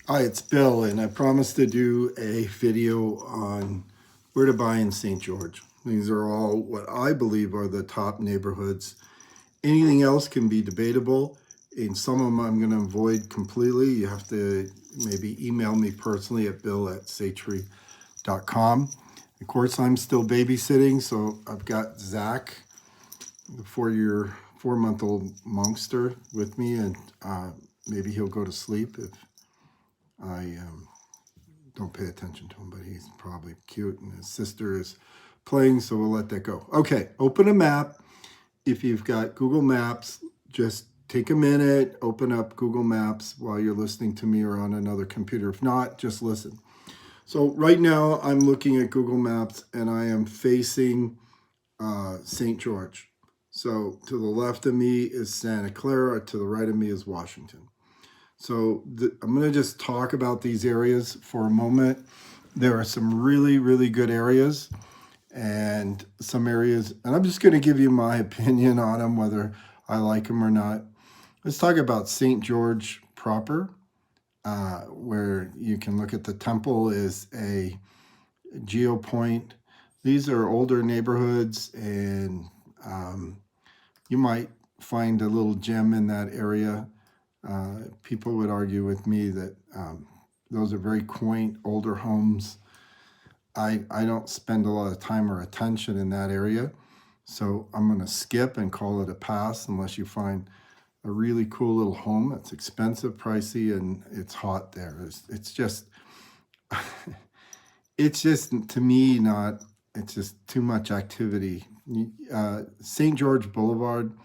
Hi, it's Bill, and I promised to do a video on where to buy in St. George. These are all what I believe are the top neighborhoods. Anything else can be debatable. In some of them, I'm going to avoid completely. You have to maybe email me personally at bill@satry.com. Of course, I'm still babysitting, so I've got Zach, the 4-month-old monster, with me, and maybe he'll go to sleep if I don't pay attention to him, but he's probably cute, and his sister is playing, so we'll let that go. Okay, open a map. If you've got Google Maps, just take a minute, open up Google Maps while you're listening to me or on another computer. If not, just listen. So right now I'm looking at Google Maps and I am facing St. George. So to the left of me is Santa Clara, to the right of me is Washington. So I'm going to just talk about these areas for a moment. There are some really, really good areas and some areas, and I'm just going to give you my opinion on them, whether I like them or not. Let's talk about St. George proper, where you can look at the temple is a geo point. These are older neighborhoods, and you might find a little gem in that area. People would argue with me that those are very quaint, older homes. I don't spend a lot of time or attention in that area, so I'm going to skip and call it a pass unless you find a really cool little home. It's expensive, pricey, and it's hot there. It's just, it's just to me not. It's just too much activity. St. George Boulevard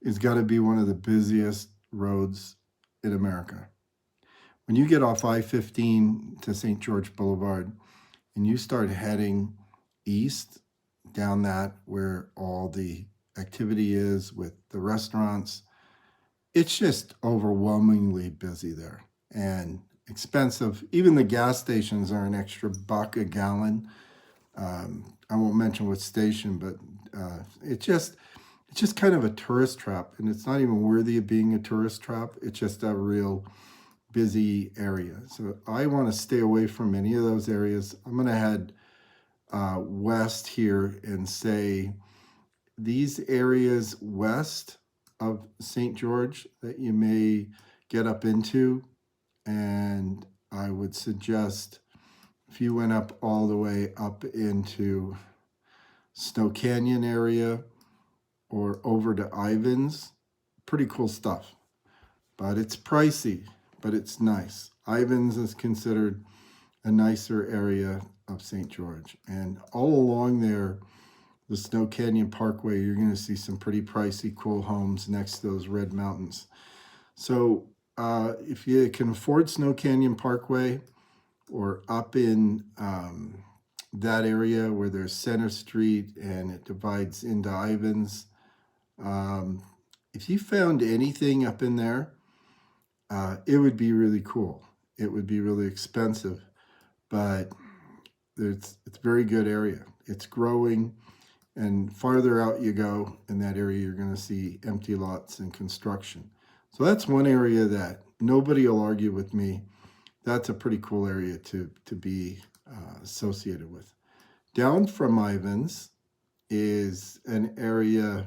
has got to be one of the busiest roads in America. When you get off I-15 to St. George Boulevard and you start heading east down that where all the activity is with the restaurants, it's just overwhelmingly busy there and expensive. Even the gas stations are an extra buck a gallon. I won't mention what station, but it's just kind of a tourist trap, and it's not even worthy of being a tourist trap. It's just a real busy area. So I want to stay away from any of those areas. I'm going to head west here and say these areas west of St. George that you may get up into, and I would suggest if you went up all the way up into Snow Canyon area or over to Ivins, pretty cool stuff. But it's pricey, but it's nice. Ivins is considered a nicer area of St. George. And all along there, the Snow Canyon Parkway, you're going to see some pretty pricey, cool homes next to those red mountains. So if you can afford Snow Canyon Parkway or up in that area where there's Center Street and it divides into Ivins, if you found anything up in there, it would be really cool. It would be really expensive, but it's a very good area. It's growing, and farther out you go in that area, you're going to see empty lots and construction. So that's one area that nobody will argue with me. That's a pretty cool area to be associated with. Down from Ivins is an area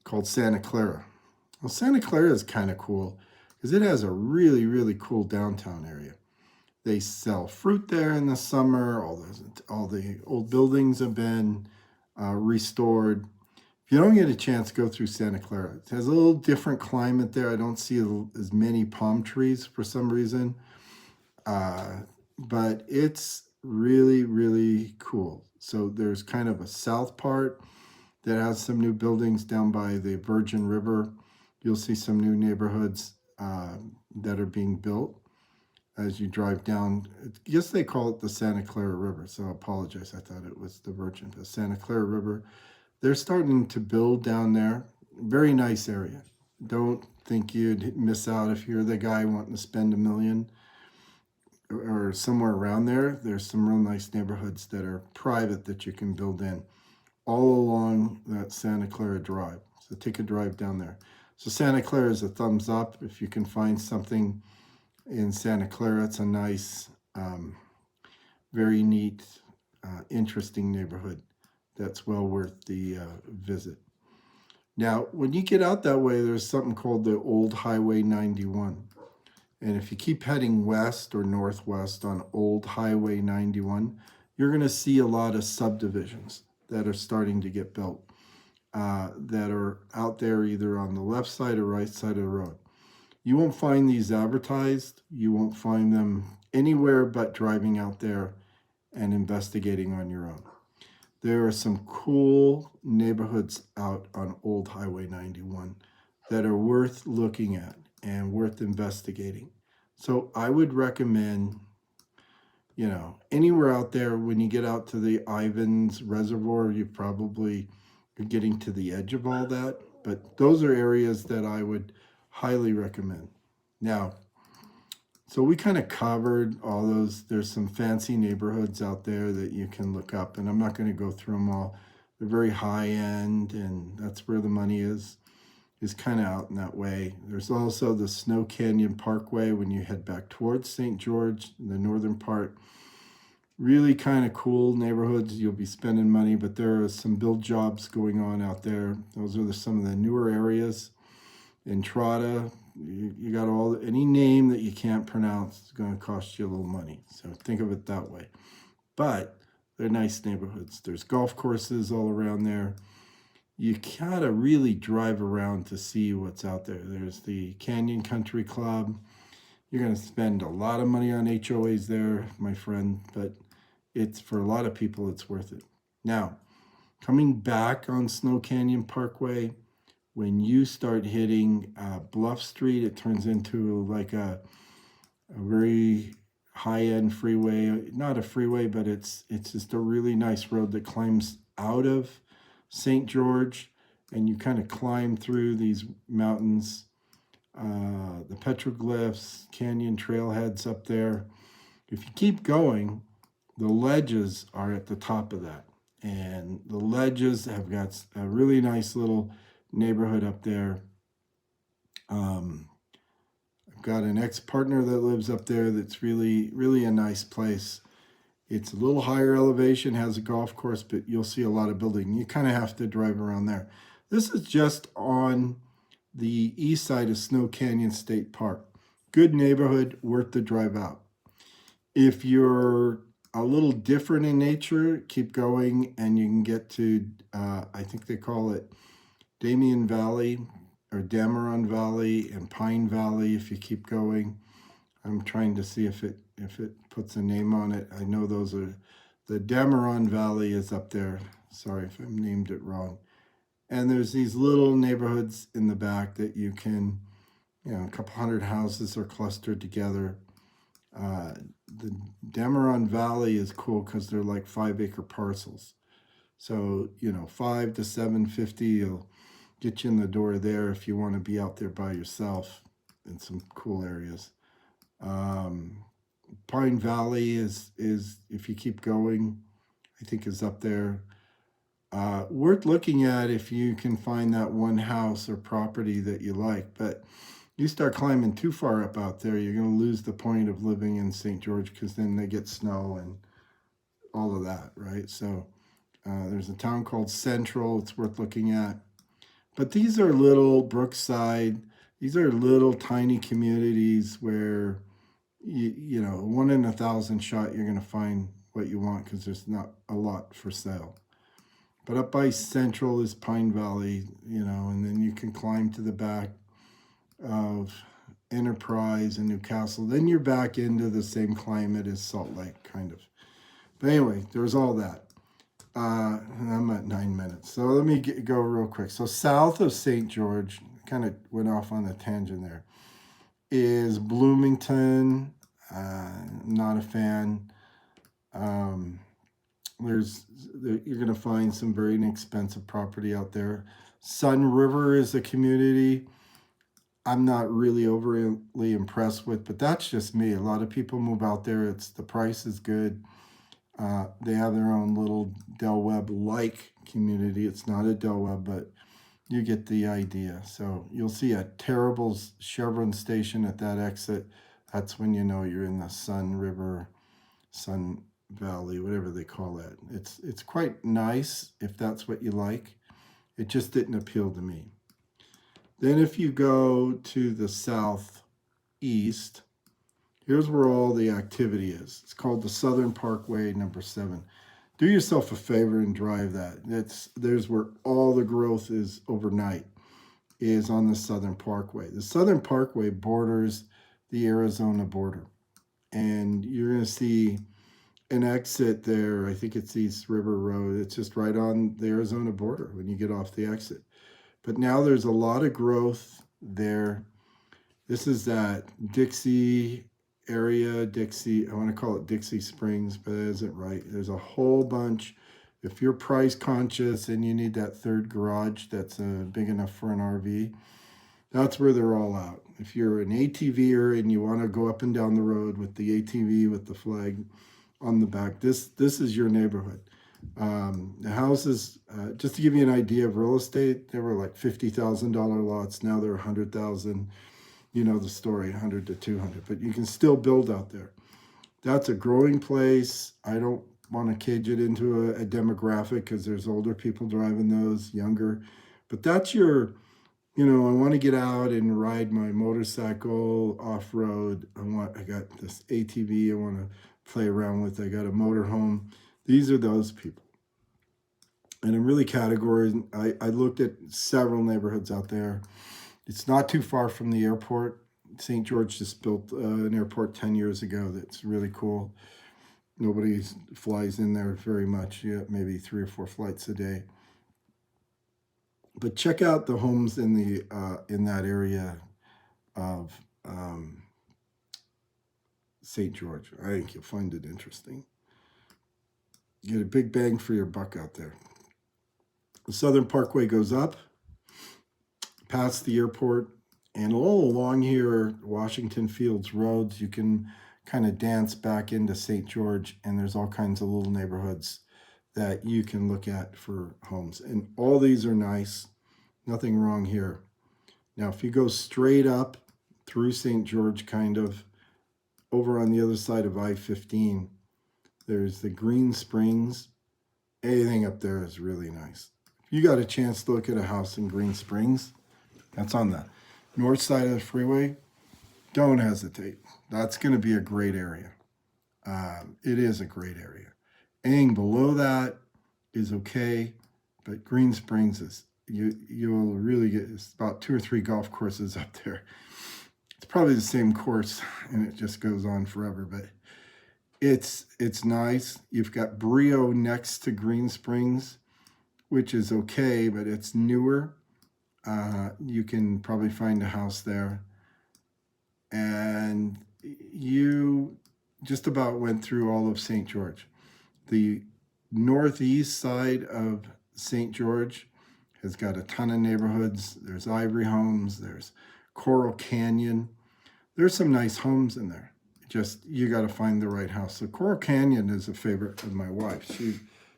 called Santa Clara. Well, Santa Clara is kind of cool because it has a really, really cool downtown area. They sell fruit there in the summer. All the old buildings have been restored. If you don't get a chance, go through Santa Clara. It has a little different climate there. I don't see as many palm trees for some reason, but it's really, really cool. So there's kind of a south part that has some new buildings down by the Virgin River. You'll see some new neighborhoods that are being built as you drive down. I guess they call it the Santa Clara River, so I apologize. I thought it was the Virgin, the Santa Clara River. They're starting to build down there. Very nice area. Don't think you'd miss out if you're the guy wanting to spend $1 million or somewhere around there. There's some real nice neighborhoods that are private that you can build in all along that Santa Clara Drive. So take a drive down there. So Santa Clara is a thumbs up if you can find something in Santa Clara. It's a nice, very neat, interesting neighborhood that's well worth the visit. Now, when you get out that way, there's something called the Old Highway 91. And if you keep heading west or northwest on Old Highway 91, you're going to see a lot of subdivisions that are starting to get built, that are out there either on the left side or right side of the road. You won't find these advertised. You won't find them anywhere but driving out there and investigating on your own. There are some cool neighborhoods out on Old Highway 91 that are worth looking at and worth investigating. So I would recommend, anywhere out there. When you get out to the Ivans Reservoir, you're getting to the edge of all that. But those are areas that I would highly recommend. Now, so we kind of covered all those. There's some fancy neighborhoods out there that you can look up, and I'm not going to go through them all. They're very high end, and that's where the money is kind of out in that way. There's also the Snow Canyon Parkway when you head back towards St. George, the northern part. Really kind of cool neighborhoods. You'll be spending money, but there are some build jobs going on out there. Those are some of the newer areas. Entrada, you got any name that you can't pronounce is going to cost you a little money. So think of it that way. But they're nice neighborhoods. There's golf courses all around there. You gotta really drive around to see what's out there. There's the Canyon Country Club. You're gonna spend a lot of money on HOAs there, my friend, but it's, for a lot of people, it's worth it. Now, coming back on Snow Canyon Parkway, when you start hitting Bluff Street, it turns into like a very high-end freeway. Not a freeway, but it's just a really nice road that climbs out of St. George, and you kind of climb through these mountains, the petroglyphs, canyon trailheads up there. If you keep going, the ledges are at the top of that, and the ledges have got a really nice little neighborhood up there. I've got an ex-partner that lives up there that's really, really a nice place. It's a little higher elevation, has a golf course, but you'll see a lot of building. You kind of have to drive around there. This is just on the east side of Snow Canyon State Park. Good neighborhood, worth the drive out. If you're a little different in nature, keep going and you can get to, I think they call it Damien Valley or Damien Valley and Pine Valley if you keep going. I'm trying to see if it puts a name on it. I know those are, the Damien Valley is up there. Sorry if I named it wrong. And there's these little neighborhoods in the back that you can, a couple hundred houses are clustered together. The Damien Valley is cool because they're like 5-acre parcels. So, 5 to 750 will get you in the door there if you want to be out there by yourself in some cool areas. Pine Valley is if you keep going, I think is up there. Worth looking at if you can find that one house or property that you like. But you start climbing too far up out there, you're going to lose the point of living in St. George, because then they get snow and all of that, right? So there's a town called Central. It's worth looking at. But these are little Brookside. These are little tiny communities where, 1 in 1,000 shot, you're going to find what you want because there's not a lot for sale. But up by Central is Pine Valley, and then you can climb to the back of Enterprise and Newcastle. Then you're back into the same climate as Salt Lake, kind of. But anyway, there's all that. And I'm at 9 minutes. So let me go real quick. So south of St. George, kind of went off on a tangent there, is Bloomington. Not a fan. You're going to find some very inexpensive property out there. Sun River is a community I'm not really overly impressed with, but that's just me. A lot of people move out there. The price is good. They have their own little Del Webb-like community. It's not a Del Webb, but you get the idea. So you'll see a terrible Chevron station at that exit. That's when you know you're in the Sun Valley, whatever they call it. It's quite nice if that's what you like. It just didn't appeal to me. Then if you go to the southeast, here's where all the activity is. It's called the Southern Parkway number 7. Do yourself a favor and drive that. There's where all the growth is overnight, is on the Southern Parkway. The Southern Parkway borders the Arizona border. And you're going to see an exit there. I think it's East River Road. It's just right on the Arizona border when you get off the exit. But now there's a lot of growth there. This is that Dixie area, I want to call it Dixie Springs, but it isn't right. There's a whole bunch. If you're price conscious and you need that third garage that's big enough for an RV, that's where they're all out. If you're an ATVer and you want to go up and down the road with the ATV with the flag on the back, this is your neighborhood. The houses, just to give you an idea of real estate, they were like $50,000 lots. Now they're $100,000. You know the story, 100 to 200. But you can still build out there. That's a growing place. I don't want to cage it into a demographic because there's older people driving those, younger. But that's your, I want to get out and ride my motorcycle off-road. I got this ATV I want to play around with. I got a motorhome. These are those people. And I'm really categorizing. I looked at several neighborhoods out there. It's not too far from the airport. St. George just built an airport 10 years ago that's really cool. Nobody flies in there very much yet, maybe 3 or 4 flights a day. But check out the homes in that area of St. George. I think you'll find it interesting. You get a big bang for your buck out there. The Southern Parkway goes up past the airport, and all along here, Washington Fields roads, you can kind of dance back into St. George, and there's all kinds of little neighborhoods that you can look at for homes. And all these are nice. Nothing wrong here. Now, if you go straight up through St. George, kind of over on the other side of I-15, there's the Green Springs. Anything up there is really nice. If you got a chance to look at a house in Green Springs, that's on the north side of the freeway, don't hesitate. That's going to be a great area. It is a great area. Anything below that is okay, but Green Springs is, you'll really get, it's about 2 or 3 golf courses up there. It's probably the same course, and it just goes on forever, but it's nice. You've got Brio next to Green Springs, which is okay, but it's newer. You can probably find a house there. And you just about went through all of St. George. The northeast side of St. George has got a ton of neighborhoods. There's Ivory Homes. There's Coral Canyon. There's some nice homes in there. Just, you got to find the right house. So Coral Canyon is a favorite of my wife.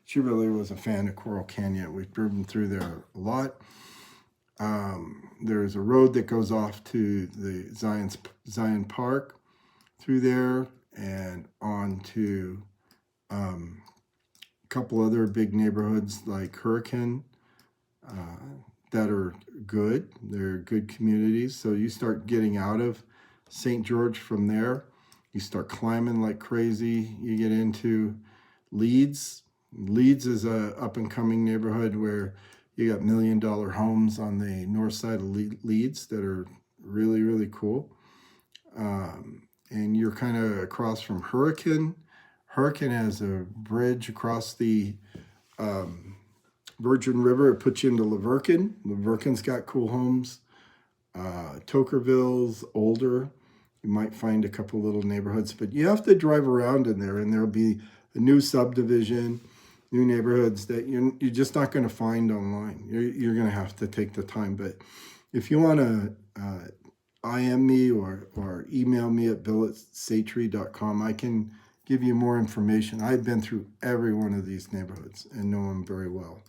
She really was a fan of Coral Canyon. We've driven through there a lot. There's a road that goes off to the Zion Park through there and on to a couple other big neighborhoods like Hurricane that are good. They're good communities. So you start getting out of St. George from there. You start climbing like crazy. You get into Leeds. Leeds is a up-and-coming neighborhood where you got $1 million homes on the north side of Leeds that are really, really cool. And you're kind of across from Hurricane. Hurricane has a bridge across the Virgin River. It puts you into Laverkin. Laverkin's got cool homes. Tokerville's older. You might find a couple little neighborhoods, but you have to drive around in there, and there'll be a new subdivision, new neighborhoods that you're just not going to find online. You're going to have to take the time. But if you want to IM me or email me at bill@satree.com, I can give you more information. I've been through every one of these neighborhoods and know them very well.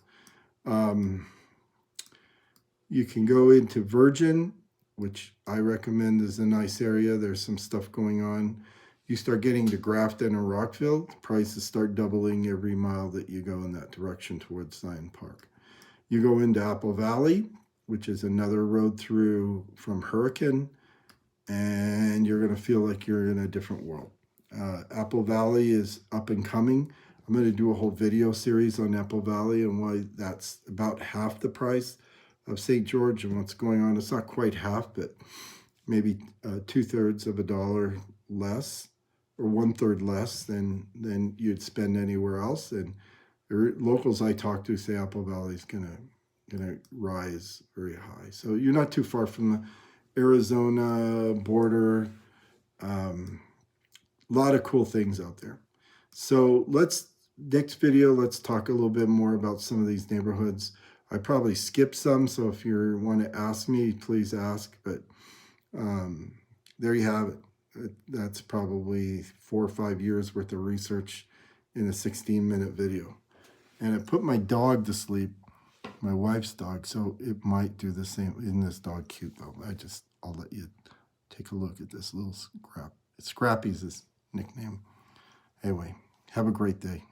You can go into Virgin, which I recommend is a nice area. There's some stuff going on. You start getting to Grafton and Rockville, prices start doubling every mile that you go in that direction towards Zion Park. You go into Apple Valley, which is another road through from Hurricane, and you're going to feel like you're in a different world. Apple Valley is up and coming. I'm going to do a whole video series on Apple Valley and why that's about half the price of St. George and what's going on. It's not quite half, but maybe 2/3 of a dollar less, or 1/3 less than you'd spend anywhere else. And the locals I talk to say Apple Valley is gonna rise very high. So you're not too far from the Arizona border. A lot of cool things out there. So next video, let's talk a little bit more about some of these neighborhoods. I probably skipped some, so if you want to ask me, please ask. But there you have it. That's probably 4 or 5 years worth of research in a 16-minute video. And I put my dog to sleep, my wife's dog, so it might do the same. Isn't this dog cute, though? I'll let you take a look at this little Scrap. Scrappy's his nickname. Anyway, have a great day.